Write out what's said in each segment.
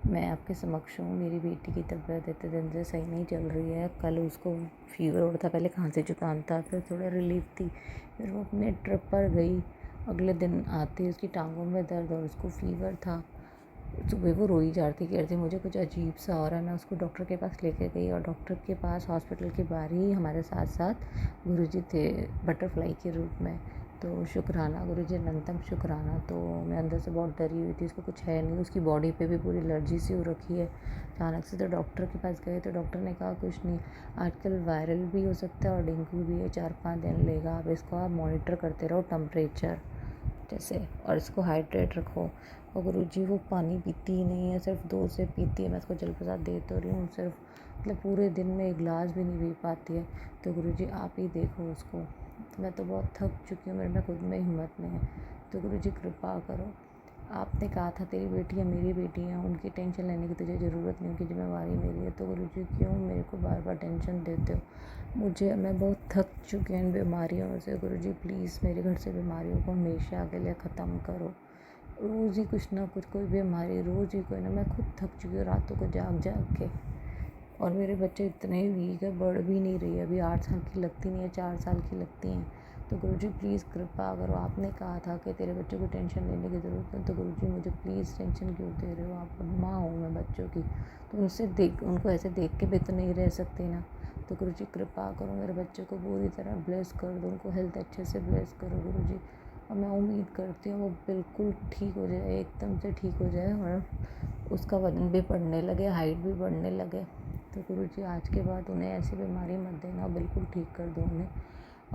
मैं आपके समक्ष हूँ। मेरी बेटी की तबीयत इतने दिन से सही नहीं चल रही है। कल उसको फ़ीवर हो रहा था, पहले खांसी जुकाम था, फिर थोड़ा रिलीफ थी, फिर वो अपने ट्रिप पर गई। अगले दिन आती उसकी टांगों में दर्द और उसको फ़ीवर था। सुबह वो रोई जा रही थी, कह रही थी मुझे कुछ अजीब सा हो रहा है। मैं उसको डॉक्टर के पास लेके गई और डॉक्टर के पास हॉस्पिटल के बाहर ही हमारे साथ साथ गुरुजी थे बटरफ्लाई के रूप में। तो शुक्राना गुरुजी, अनंतम शुक्राना। तो मैं अंदर से बहुत डरी हुई थी, उसको कुछ है नहीं, उसकी बॉडी पे भी पूरी एलर्जी सी हो रखी है अचानक से। तो डॉक्टर के पास गए तो डॉक्टर ने कहा कुछ नहीं, आजकल वायरल भी हो सकता है और डेंगू भी है, 4-5 दिन लेगा। अब इसको आप मॉनिटर करते रहो टेम्परेचर जैसे, और इसको हाइड्रेट रखो। और गुरुजी वो पानी पीती ही नहीं है, सिर्फ 2 सिप पीती है। मैं इसको जल प्रसाद दे तो रही हूँ, सिर्फ मतलब पूरे दिन में 1 गिलास भी नहीं पी पाती है। तो गुरुजी आप ही देखो उसको, मैं तो बहुत थक चुकी हूँ, मेरे में खुद में हिम्मत नहीं है। तो गुरुजी कृपा करो। आपने कहा था तेरी बेटी है मेरी बेटी है, उनकी टेंशन लेने की तुझे ज़रूरत नहीं, उनकी जिम्मेवारी मेरी है। तो गुरुजी क्यों मेरे को बार बार टेंशन देते हो? मैं बहुत थक चुकी हूँ इन बीमारियों से। गुरुजी प्लीज़ मेरे घर से बीमारियों को हमेशा के लिए ख़त्म करो। रोज़ ही कुछ ना कुछ, कोई बीमारी रोज़ ही कोई ना। मैं खुद थक चुकी हूँ रातों को जाग जाग के। और मेरे बच्चे इतने वीक है, बढ़ भी नहीं रही है, अभी 8 साल की लगती नहीं है, 4 साल की लगती हैं। तो गुरुजी प्लीज़ कृपा करो। आपने कहा था कि तेरे बच्चों को टेंशन लेने की ज़रूरत है, तो गुरुजी मुझे प्लीज़ टेंशन क्यों दे रहे हो? आप माँ हूँ मैं बच्चों की, तो उनको ऐसे देख के भी तो नहीं रह सकती ना। तो गुरुजी कृपा करो, मेरे बच्चों को पूरी तरह ब्लेस कर दो, उनको हेल्थ अच्छे से ब्लेस करो गुरुजी। और मैं उम्मीद करती हूँ वो बिल्कुल ठीक हो जाए, एकदम से ठीक हो जाए और उसका वज़न भी बढ़ने लगे, हाइट भी बढ़ने लगे। तो गुरुजी आज के बाद उन्हें ऐसी बीमारी मत देना, बिल्कुल ठीक कर दो उन्हें।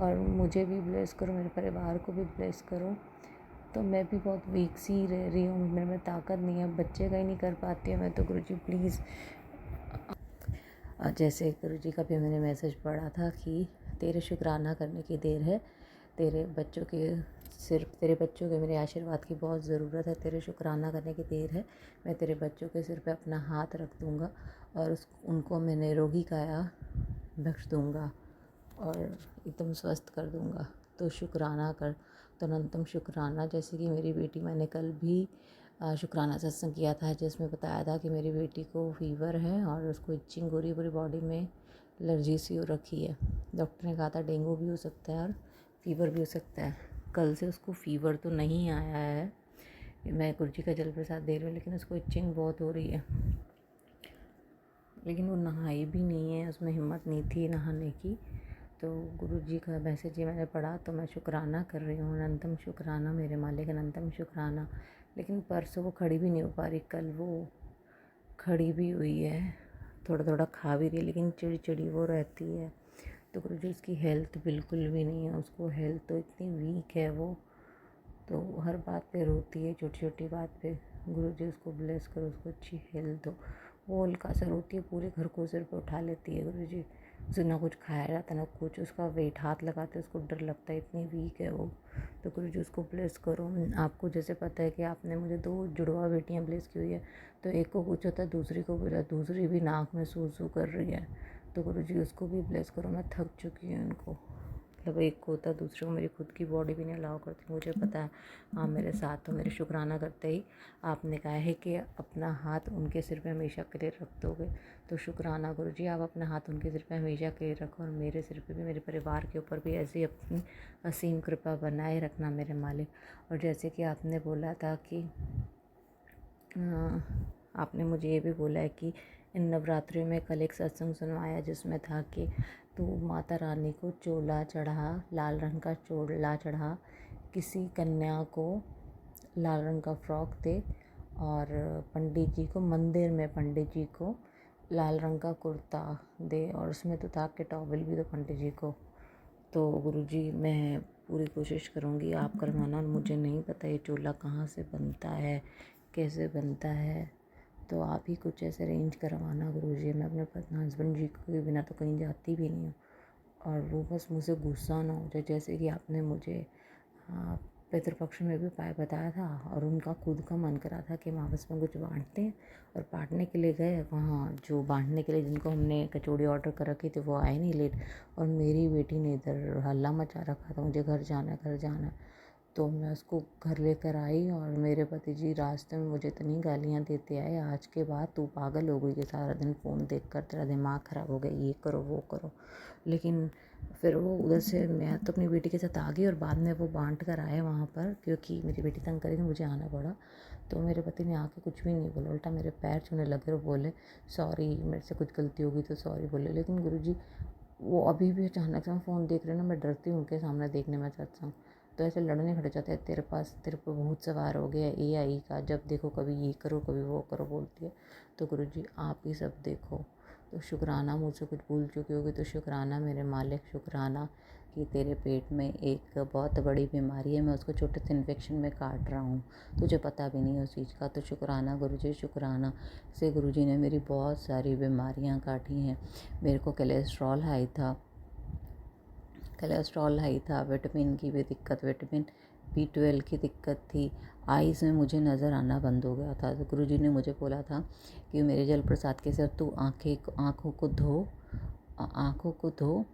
और मुझे भी ब्लेस करो, मेरे परिवार को भी ब्लेस करो। तो मैं भी बहुत वीक सी रह रही हूँ, मेरे में ताकत नहीं है, बच्चे का ही नहीं कर पाती हूँ मैं। तो गुरुजी प्लीज़, जैसे गुरुजी का भी मैंने मैसेज पढ़ा था कि तेरे शुक्राना करने की देर है, तेरे बच्चों के तेरे बच्चों के मेरे आशीर्वाद की बहुत ज़रूरत है, तेरे शुक्राना करने की देर है। मैं तेरे बच्चों के सिर पे अपना हाथ रख दूँगा और उनको मैं निरोगी काया बख्श दूँगा और एकदम स्वस्थ कर दूँगा। तो शुक्राना कर, तो अनंतम शुक्राना। जैसे कि मेरी बेटी, मैंने कल भी शुक्राना सत्संग किया था जिसमें बताया था कि मेरी बेटी को फ़ीवर है और उसको इचिंग हो रही है, पूरी बॉडी में एलर्जी सी हो रखी है। डॉक्टर ने कहा था डेंगू भी हो सकता है और फ़ीवर भी हो सकता है। कल से उसको फ़ीवर तो नहीं आया है, मैं गुरुजी का जल प्रसाद दे रही हूँ, लेकिन उसको इचिंग बहुत हो रही है। लेकिन वो नहाई भी नहीं है, उसमें हिम्मत नहीं थी नहाने की। तो गुरुजी का मैसेज ही मैंने पढ़ा, तो मैं शुक्राना कर रही हूँ, अनंतम शुक्राना मेरे मालिक, अनंतम शुक्राना। लेकिन परसों वो खड़ी भी नहीं हो पा रही, कल वो खड़ी भी हुई है, थोड़ा थोड़ा खा भी रही है, लेकिन चिड़चिड़ी वो रहती है। तो गुरुजी उसकी हेल्थ बिल्कुल भी नहीं है, उसको हेल्थ तो इतनी वीक है वो, तो हर बात पे रोती है, छोटी छोटी बात पे। गुरुजी उसको ब्लेस करो, उसको अच्छी हेल्थ हो। वो हल्का सा रोती है, पूरे घर को सिर पे उठा लेती है गुरुजी। उसे ना कुछ खाया जाता ना कुछ, उसका वेट हाथ लगाते उसको डर लगता है, इतनी वीक है वो। तो गुरुजी उसको ब्लेस करो। आपको जैसे पता है कि आपने मुझे 2 जुड़वा बेटियां ब्लेस की हुई है, तो एक को कुछ होता है, दूसरी को कुछ, दूसरी भी नाक में सू सू कर रही है। तो गुरुजी उसको भी ब्लेस करो, मैं थक चुकी हूँ उनको, मतलब एक को होता है, दूसरे को मेरी खुद की बॉडी भी नहीं अलाउ करती। मुझे पता है आप मेरे साथ हो, मेरे शुक्राना करते ही आपने कहा है कि अपना हाथ उनके सिर पे हमेशा के लिए रख दोगे। तो शुक्राना गुरुजी, आप अपना हाथ उनके सिर पे हमेशा के लिए रखो और मेरे सिर पे भी, मेरे परिवार के ऊपर भी ऐसी अपनी असीम कृपा बनाए रखना मेरे मालिक। और जैसे कि आपने बोला था कि आपने मुझे ये भी बोला है कि इन नवरात्रियों में कल एक सत्संग सुनवाया जिसमें था कि तू माता रानी को चोला चढ़ा, लाल रंग का चोला चढ़ा, किसी कन्या को लाल रंग का फ्रॉक दे और पंडित जी को मंदिर में, पंडित जी को लाल रंग का कुर्ता दे और उसमें तो था कि टॉवल भी दो पंडित जी को। तो गुरुजी मैं पूरी कोशिश करूँगी आप करवाना, मुझे नहीं पता ये चोला कहाँ से बनता है, कैसे बनता है, तो आप ही कुछ ऐसे अरेंज करवाना गुरुजी। मैं अपने हस्बैंड जी के बिना तो कहीं जाती भी नहीं हूँ और वो बस मुझसे गुस्सा ना हो जाए। जैसे कि आपने मुझे पितृपक्ष में भी उपाय बताया था और उनका खुद का मन करा था कि हम आपस में कुछ बांटते हैं, और बांटने के लिए गए वहाँ, जो बांटने के लिए जिनको हमने कचौड़ी ऑर्डर कर रखी थी वो आए नहीं लेट, और मेरी बेटी ने इधर हल्ला मचा रखा था, मुझे घर जाना है, घर जाना है। तो मैं उसको घर लेकर आई और मेरे पति जी रास्ते में मुझे इतनी गालियाँ देते आए, आज के बाद तू पागल हो गई है, सारा दिन फ़ोन देखकर तेरा दिमाग ख़राब हो गया, ये करो वो करो। लेकिन फिर वो उधर से मैं तो अपनी बेटी के साथ आ गई और बाद में वो बांट कर आए वहाँ पर, क्योंकि मेरी बेटी तंग करी तो मुझे आना पड़ा। तो मेरे पति ने आके कुछ भी नहीं बोला, उल्टा मेरे पैर छूने लगे और बोले सॉरी, मेरे से कुछ गलती होगी तो सॉरी बोले। लेकिन गुरुजी वो अभी भी अचानक से मैं फ़ोन देख रही हूँ ना, मैं डरती हूँ उनके सामने देखने में सत्संग। तो ऐसे लड़ने खड़े जाते हैं, तेरे पे भूत सवार हो गया AI का, जब देखो कभी ये करो कभी वो करो बोलती है। तो गुरुजी आप ही सब देखो। तो शुक्राना, मुझसे कुछ भूल चुकी होगी तो शुक्राना मेरे मालिक, शुक्राना कि तेरे पेट में एक बहुत बड़ी बीमारी है, मैं उसको छोटे से इन्फेक्शन में काट रहा हूँ, तुझे पता भी नहीं उस चीज़ का। तो शुक्राना गुरुजी, शुक्राना से गुरुजी ने मेरी बहुत सारी बीमारियाँ काटी हैं। मेरे को कोलेस्ट्रॉल हाई था, विटामिन की भी दिक्कत, विटामिन B12 की दिक्कत थी, आइज़ में मुझे नज़र आना बंद हो गया था। तो गुरुजी ने मुझे बोला था कि मेरे जल प्रसाद के साथ तू आँखों को धो,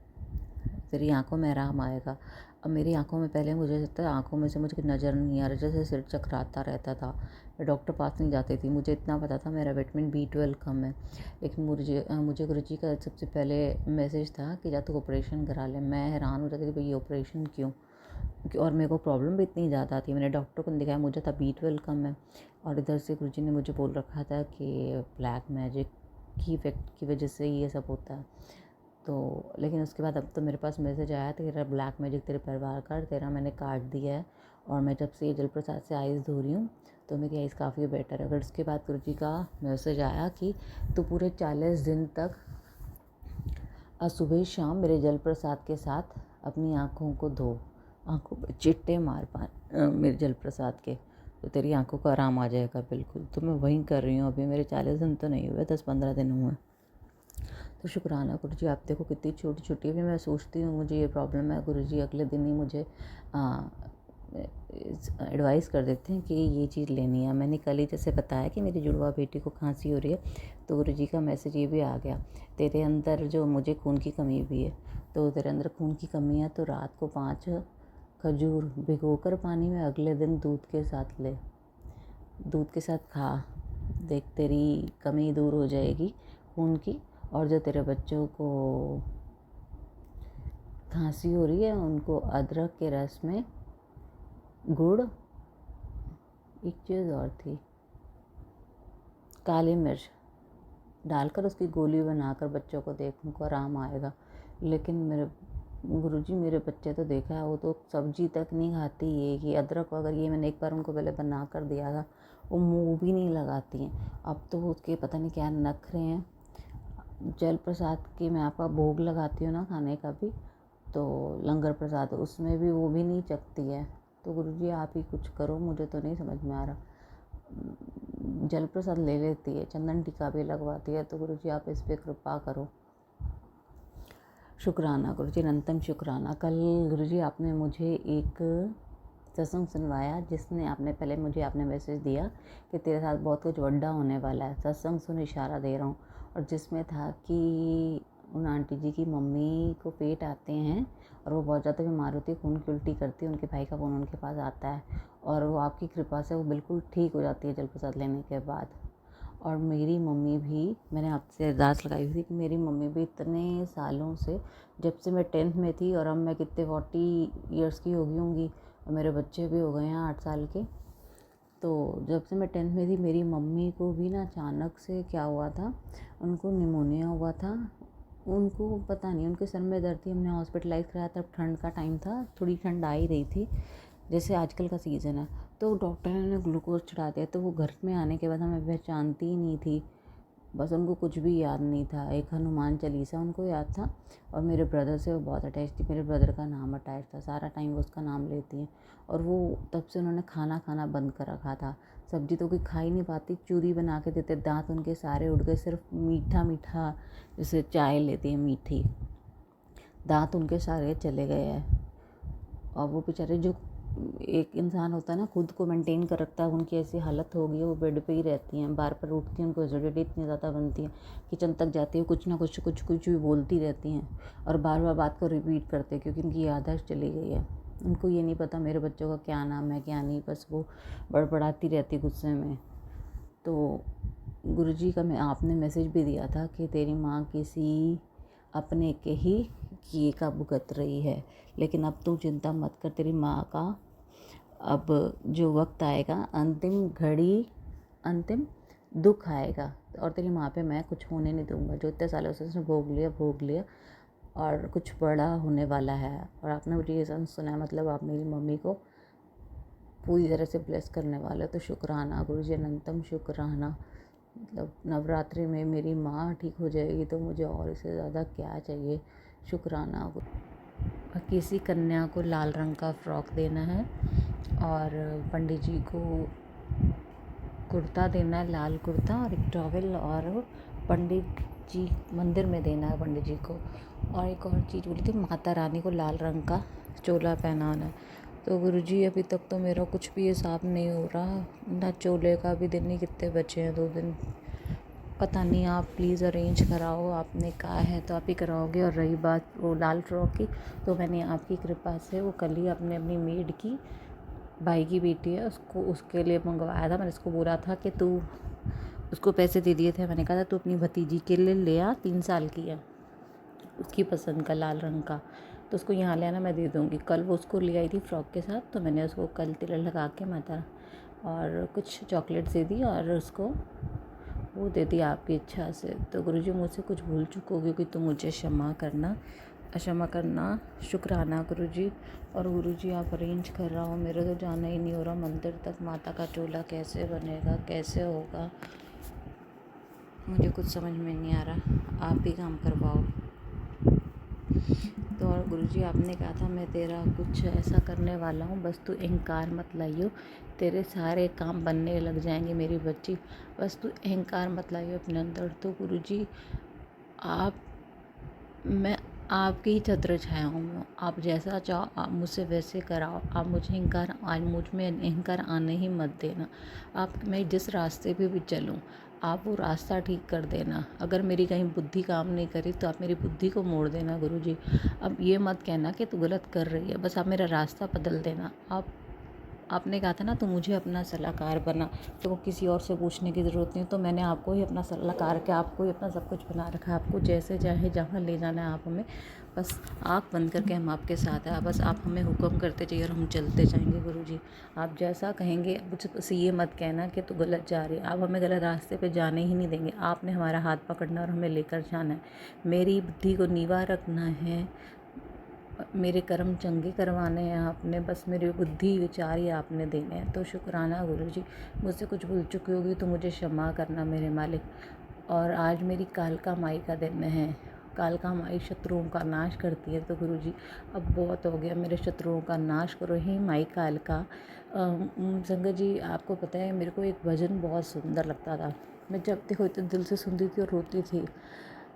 तेरी आँखों में आराम आएगा। अब मेरी आँखों में पहले मुझे लगता है आँखों में से मुझे नज़र नहीं आ रहा, जैसे सिर चकराता रहता था। मैं डॉक्टर पास नहीं जाती थी, मुझे इतना पता था मेरा विटामिन B12 कम है। लेकिन मुझे गुरुजी का सबसे पहले मैसेज था कि जा तू ऑपरेशन करा ले। मैं हैरान हो जाती थी, भाई ये ऑपरेशन क्यों? और मेरे को प्रॉब्लम भी इतनी ज़्यादा थी, मैंने डॉक्टर को नहीं दिखाया, मुझे था B12 कम है। और इधर से गुरुजी ने मुझे बोल रखा था कि ब्लैक मैजिक की इफ़ेक्ट की वजह से ये सब होता है। तो लेकिन उसके बाद अब तो मेरे पास मैसेज आया था, तेरा ब्लैक मैजिक तेरे परिवार का, तेरा मैंने काट दिया है। और मैं जब से ये जल प्रसाद से आइज़ धो रही हूँ तो मेरी आइज़ काफ़ी बेटर है। फिर उसके बाद गुरुजी का मैसेज आया कि तू पूरे 40 दिन तक सुबह शाम मेरे जल प्रसाद के साथ अपनी आँखों को धो, आँखों पे चिट्टे मार मेरे जल प्रसाद के, तो तेरी आँखों को आराम आ जाएगा बिल्कुल। तो मैं वहीं कर रही हूँ अभी, मेरे 40 दिन तो नहीं हुए, 10-15 दिन हुए। तो शुक्राना गुरुजी, आप देखो कितनी छोटी छोटी भी मैं सोचती हूँ मुझे ये प्रॉब्लम है, गुरुजी अगले दिन ही मुझे एडवाइस कर देते हैं कि ये चीज़ लेनी है। मैंने कल ही जैसे बताया कि मेरी जुड़वा बेटी को खांसी हो रही है, तो गुरुजी का मैसेज ये भी आ गया, तेरे अंदर जो मुझे खून की कमी भी है, तो तेरे अंदर खून की कमी है तो रात को 5 खजूर भिगोकर पानी में अगले दिन दूध के साथ खा, देख तेरी कमी दूर हो जाएगी खून की। और जो तेरे बच्चों को खांसी हो रही है उनको अदरक के रस में गुड़, एक चीज़ और थी, काली मिर्च डालकर उसकी गोली बनाकर बच्चों को देख, उनको आराम आएगा। लेकिन मेरे गुरुजी मेरे बच्चे तो देखा है, वो तो सब्जी तक नहीं खाती, ये अदरक वगैरह ये मैंने एक बार उनको पहले बना कर दिया था, वो मुँह भी नहीं लगाती हैं। अब तो उसके पता नहीं क्या नखरे हैं। जल प्रसाद की मैं आपका भोग लगाती हूँ ना खाने का भी, तो लंगर प्रसाद उसमें भी वो भी नहीं चखती है। तो गुरुजी आप ही कुछ करो, मुझे तो नहीं समझ में आ रहा। जल प्रसाद ले लेती है, चंदन टीका भी लगवाती है, तो गुरुजी आप इस पे कृपा करो। शुक्राना गुरुजी, अनंतम शुक्राना। कल गुरुजी आपने मुझे एक सत्संग सुनवाया जिसने आपने मैसेज दिया कि तेरे साथ बहुत कुछ बड़ा होने वाला है, सत्संग सुन इशारा दे रहा हूँ। और जिसमें था कि उन आंटी जी की मम्मी को पेट आते हैं और वो बहुत ज़्यादा बीमार होती है, खून की उल्टी करती है, उनके भाई का फ़ोन उनके पास आता है और वो आपकी कृपा से वो बिल्कुल ठीक हो जाती है जल प्रसाद लेने के बाद। और मेरी मम्मी भी, मैंने आपसे अरदास लगाई हुई थी कि मेरी मम्मी भी इतने सालों से, जब से मैं 10th में थी और अब मैं कितने 40 ईयर्स की हो गई होंगी और मेरे बच्चे भी हो गए हैं 8 साल के, तो जब से मैं 10th में थी मेरी मम्मी को भी ना अचानक से क्या हुआ था, उनको निमोनिया हुआ था। उनको पता नहीं, उनके सर में दर्द थी, हमने हॉस्पिटलाइज़ कराया, तब ठंड का टाइम था, थोड़ी ठंड आ ही रही थी जैसे आजकल का सीज़न है। तो डॉक्टर ने ग्लूकोज चढ़ा दिया, तो वो घर में आने के बाद हमें पहचानती ही नहीं थी, बस उनको कुछ भी याद नहीं था। एक हनुमान चालीसा उनको याद था और मेरे ब्रदर से वो बहुत अटैच थी, मेरे ब्रदर का नाम अटैच था, सारा टाइम वो उसका नाम लेती हैं। और वो तब से उन्होंने खाना खाना बंद कर रखा था, सब्जी तो कोई खा ही नहीं पाती, चूरी बना के देते, दांत उनके सारे उड़ गए, सिर्फ मीठा मीठा जैसे चाय लेती हैं मीठी, दांत उनके सारे चले गए हैं। और वो बेचारे, जो एक इंसान होता है ना खुद को मेंटेन कर रखता है, उनकी ऐसी हालत हो गई है, वो बेड पे ही रहती हैं, बार बार उठती हैं, उनको एसिडिटी इतनी ज़्यादा बनती है, किचन तक जाती है कुछ ना कुछ भी बोलती रहती हैं और बार बार बात को रिपीट करते हैं क्योंकि उनकी याददाश्त चली गई है। उनको ये नहीं पता मेरे बच्चों का क्या नाम है क्या नहीं, बस वो बड़बड़ाती रहती गुस्से में। तो गुरुजी का आपने मैसेज भी दिया था कि तेरी माँ किसी अपने के ही किए का भुगत रही है, लेकिन अब तू चिंता मत कर, तेरी माँ का अब जो वक्त आएगा, अंतिम घड़ी, अंतिम दुख आएगा और तेरी माँ पे मैं कुछ होने नहीं दूंगा। जो इतने सालों से उसने भोग लिया और कुछ बड़ा होने वाला है। और आपने मुझे ये सुना है, मतलब आप मेरी मम्मी को पूरी तरह से ब्लेस करने वाले हो। तो शुक्राना गुरुजी, अनंतम शुक्राना। मतलब नवरात्रि में मेरी माँ ठीक हो जाएगी तो मुझे और इससे ज़्यादा क्या चाहिए। शुक्राना। किसी कन्या को लाल रंग का फ्रॉक देना है और पंडित जी को कुर्ता देना है, लाल कुर्ता और एक टॉवेल, और पंडित जी मंदिर में देना है पंडित जी को। और एक और चीज़ बोली थी, माता रानी को लाल रंग का चोला पहनाना है। तो गुरुजी अभी तक तो मेरा कुछ भी हिसाब नहीं हो रहा, ना चोले का भी दिन ही कितने बचे हैं, 2 दिन पता नहीं। आप प्लीज़ अरेंज कराओ, आपने कहा है तो आप ही कराओगे। और रही बात वो लाल फ्रॉक की, तो मैंने आपकी कृपा से वो कल ही अपनी मेड की, भाई की बेटी है, उसको उसके लिए मंगवाया था। मैंने उसको बोला था कि तू, उसको पैसे दे दिए थे, मैंने कहा था तू अपनी भतीजी के लिए ले आ, 3 साल की है, उसकी पसंद का लाल रंग का, तो उसको यहाँ ले आना, मैं दे दूँगी। कल वो उसको ले आई थी फ्रॉक के साथ, तो मैंने उसको कल तिलक लगा के माता और कुछ चॉकलेट्स दे दी और उसको वो दे दी आपकी इच्छा से। तो गुरुजी मुझसे कुछ भूल चुकोगे कि तो मुझे क्षमा करना। शुक्राना गुरुजी। और गुरुजी आप अरेंज कर रहा हो, मेरे तो जाना ही नहीं हो रहा मंदिर तक। माता का चोला कैसे बनेगा, कैसे होगा, मुझे कुछ समझ में नहीं आ रहा, आप ही काम करवाओ। तो और गुरुजी आपने कहा था मैं तेरा कुछ ऐसा करने वाला हूँ, बस तू अहंकार मत लाइयो, तेरे सारे काम बनने लग जाएंगे मेरी बच्ची, बस तू अहंकार मत लाइयो अपने अंदर। तो गुरुजी मैं आपकी ही छत्र छाया हूँ, आप जैसा चाहो आप मुझसे वैसे कराओ। आप मुझे मुझ में अहंकार आने ही मत देना। मैं जिस रास्ते पे भी चलूँ, आप वो रास्ता ठीक कर देना। अगर मेरी कहीं बुद्धि काम नहीं करी तो आप मेरी बुद्धि को मोड़ देना गुरुजी। अब ये मत कहना कि तू गलत कर रही है, बस आप मेरा रास्ता बदल देना। आपने कहा था ना, तो मुझे अपना सलाहकार बना, तो किसी और से पूछने की ज़रूरत नहीं। तो मैंने आपको ही अपना सलाहकार के, आपको ही अपना सब कुछ बना रखा है। आपको जैसे चाहे जहाँ ले जाना है आप हमें, बस आँख बंद करके हम आपके साथ हैं। बस आप हमें हुक्म करते जाइए और हम चलते जाएंगे गुरुजी। आप जैसा कहेंगे, मुझसे ये मत कहना कि तू गलत जा रही है। आप हमें गलत रास्ते पे जाने ही नहीं देंगे। आपने हमारा हाथ पकड़ना और हमें लेकर जाना है। मेरी बुद्धि को नीवा रखना है, मेरे कर्म चंगे करवाने हैं आपने, बस मेरी बुद्धि विचार ही आपने देने हैं। तो शुक्राना गुरुजी। मुझसे कुछ भूल चुकी होगी तो मुझे क्षमा करना मेरे मालिक। और आज मेरी कालका माई का दिन है। कालका माई शत्रुओं का नाश करती है। तो गुरुजी अब बहुत हो गया, मेरे शत्रुओं का नाश करो हे माई कालका। संगत जी, आपको पता है मेरे को एक भजन बहुत सुंदर लगता था, मैं जब देखो इतने दिल से सुनती थी और रोती थी।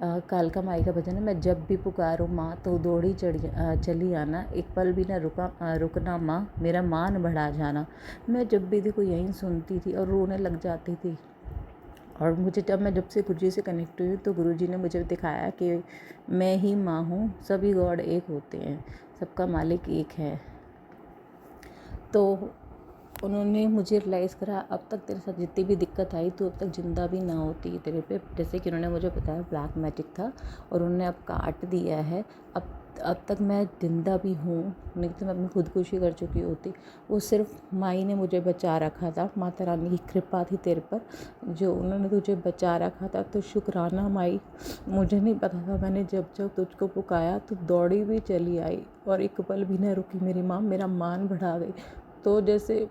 कालका माई का भजन है, मैं जब भी पुकारूँ माँ तो दौड़ी चली आना, एक पल भी ना रुकना माँ, मेरा मान बढ़ा जाना। मैं जब भी देखो यहीं सुनती थी और रोने लग जाती थी। और जब से गुरुजी से कनेक्ट हुई तो गुरुजी ने मुझे दिखाया कि मैं ही माँ हूँ, सभी गॉड एक होते हैं, सबका मालिक एक है। तो उन्होंने मुझे रियलाइज़ करा, अब तक तेरे साथ जितनी भी दिक्कत आई तो अब तक ज़िंदा भी ना होती तेरे पे। जैसे कि उन्होंने मुझे बताया ब्लैक मैजिक था और उन्होंने अब काट दिया है। अब तक मैं ज़िंदा भी हूँ, नहीं तो मैं अपनी खुदकुशी कर चुकी होती। वो सिर्फ माई ने मुझे बचा रखा था, माता रानी की कृपा थी तेरे पर, जो उन्होंने तुझे बचा रखा था। तो शुक्राना माई। मुझे नहीं पता था, मैंने जब जब तुझको पुकारा तो दौड़ी भी चली आई और एक पल भी ना रुकी मेरी माँ, मेरा मान बढ़ा गई। तो जैसे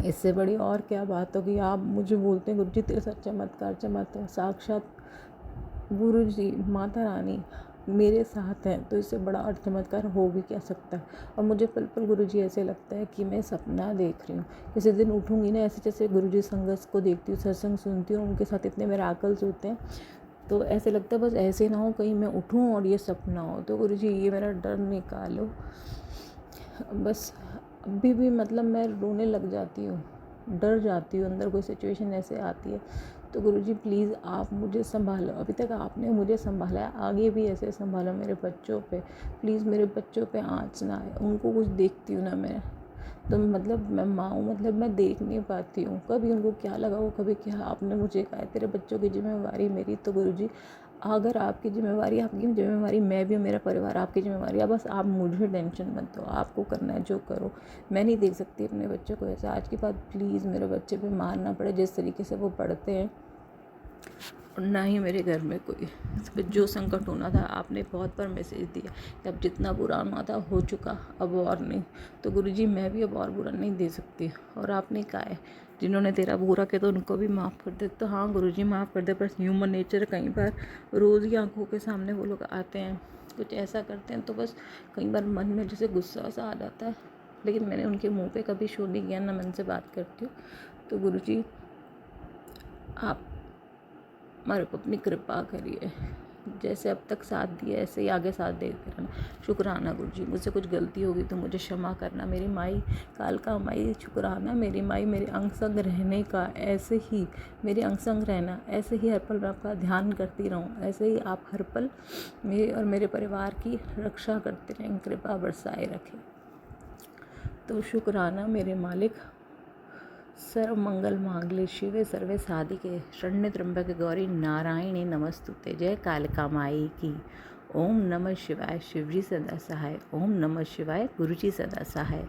इससे बड़ी और क्या बात होगी। आप मुझे बोलते हैं गुरुजी तेरे साथ चमत्कार, साक्षात गुरुजी माता रानी मेरे साथ हैं, तो इससे बड़ा और चमत्कार हो भी क्या सकता है। और मुझे पल पल गुरुजी ऐसे लगता है कि मैं सपना देख रही हूँ। किसी दिन उठूँगी ना ऐसे, जैसे गुरुजी संगत को देखती हूँ, सत्संग सुनती हूँ, उनके साथ इतने मिराकल्स होते हैं, तो ऐसे लगता है बस ऐसे ना हो कहीं मैं उठूँ और ये सपना हो। तो गुरुजी ये मेरा डर निकालो बस। अभी भी मतलब मैं रोने लग जाती हूँ, डर जाती हूँ, अंदर कोई सिचुएशन ऐसे आती है तो गुरुजी प्लीज़ आप मुझे संभालो, अभी तक आपने मुझे संभाला है, आगे भी ऐसे संभालो मेरे बच्चों पे, प्लीज़ मेरे बच्चों पे आँच ना आए, उनको कुछ देखती हूँ ना मैं, तो मतलब मैं माँ हूँ, मतलब मैं देख नहीं पाती हूँ, कभी उनको क्या लगा वो, कभी क्या, आपने मुझे कहा है तेरे बच्चों की जिम्मेवारी मेरी, तो गुरुजी अगर आपकी जिम्मेवारी, आपकी जिम्मेवारी मैं भी हूँ, मेरा परिवार आपकी जिम्मेवारी है, बस आप मुझे टेंशन मत दो, आपको करना है जो करो, मैं नहीं देख सकती अपने बच्चों को ऐसा। आज के बाद प्लीज़ मेरे बच्चे पे मार ना पड़े जिस तरीके से वो पढ़ते हैं, और ना ही मेरे घर में कोई इस पर जो संकट होना था। आपने बहुत बार मैसेज दिया कि अब जितना बुरा होना था हो चुका, अब और नहीं, तो गुरुजी मैं भी अब और बुरा नहीं दे सकती। और आपने कहा है जिन्होंने तेरा बुरा किया तो उनको भी माफ़ कर दे, तो हाँ गुरुजी माफ़ कर दे, पर ह्यूमन नेचर कई बार रोज़ ही आंखों के सामने वो लोग आते हैं, कुछ ऐसा करते हैं, तो बस कई बार मन में जैसे गुस्सा सा आ जाता है, लेकिन मैंने उनके मुँह पे कभी शो नहीं किया, ना मन से बात करती हूँ। तो गुरुजी आप हमारे को अपनी कृपा करिए, जैसे अब तक साथ दिया ऐसे ही आगे साथ देते रहना। शुक्राना गुरुजी, मुझसे कुछ गलती होगी तो मुझे क्षमा करना। मेरी माई कालका माई शुक्राना, मेरी माई मेरे अंग संग रहने का, ऐसे ही मेरे अंग संग रहना, ऐसे ही हर पल मैं आपका ध्यान करती रहूँ, ऐसे ही आप हर पल मेरे और मेरे परिवार की रक्षा करते रहें, कृपा बरसाए रखें। तो शुक्राना मेरे मालिक। सर्व मंगल मांगल्ये शिवे सर्वे साधिके शरण्ये त्र्यंबके गौरी नारायणी नमस्तुते। जय कालिका माई की। ओम नमः शिवाय। शिवजी सदा सहाय। ओम नमः शिवाय। गुरुजी सदा सहाय।